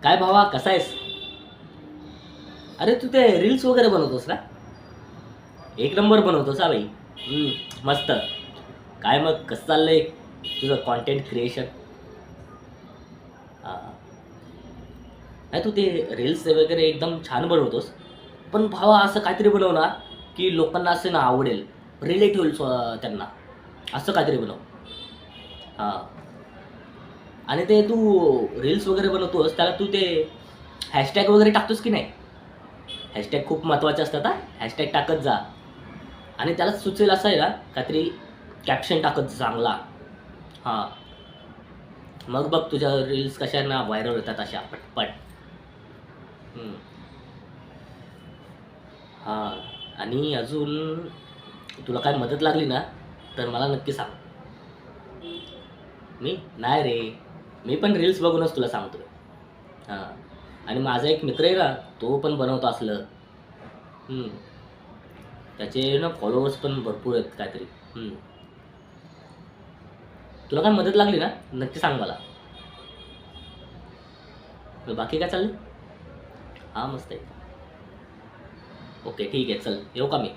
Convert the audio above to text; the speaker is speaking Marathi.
काय भावा, कसा आहेस? अरे तू ते रील्स वगैरे बनवतोस ना? एक नंबर बनवतोस हा भाई. मस्त. काय मग कसं चाललंय तुझं कॉन्टेंट क्रिएशन? नाही, तू ते रील्स वगैरे एकदम छान बनवतोस. पण भावा असं काहीतरी बनव ना, की लोकांना असं ना आवडेल. रिलेटिव्ह त्यांना. असं काहीतरी बनव. हां. आणि ते तू रील्स वगैरे बनवतोस त्याला तू ते हॅशटॅग वगैरे टाकतोस की नाही? हॅशटॅग खूप महत्त्वाचे असतात हां. हॅशटॅग टाकत जा. आणि त्याला सुचेल असं आहे ना, काहीतरी कॅप्शन टाकत जा चांगला. हां. मग बघ तुझ्या रील्स कशा ना व्हायरल होतात अशा पटपट. हं. हां. आणि अजून तुला काय मदत लागली ना, तर मला नक्की सांग. मी? नाही रे. मी पण रील्स बघूनच तुला सांगतोय. हां. आणि माझा एक मित्र आहे ना, तो पण बनवतो असलं. हं. त्याचे ना फॉलोअर्स पण भरपूर आहेत काहीतरी. हं. तुला काय मदत लागली ना, नक्की सांग मला. बाकी काय चाललंय? हां, मस्त आहे. ओके, ठीक आहे. चल, येऊ का मी?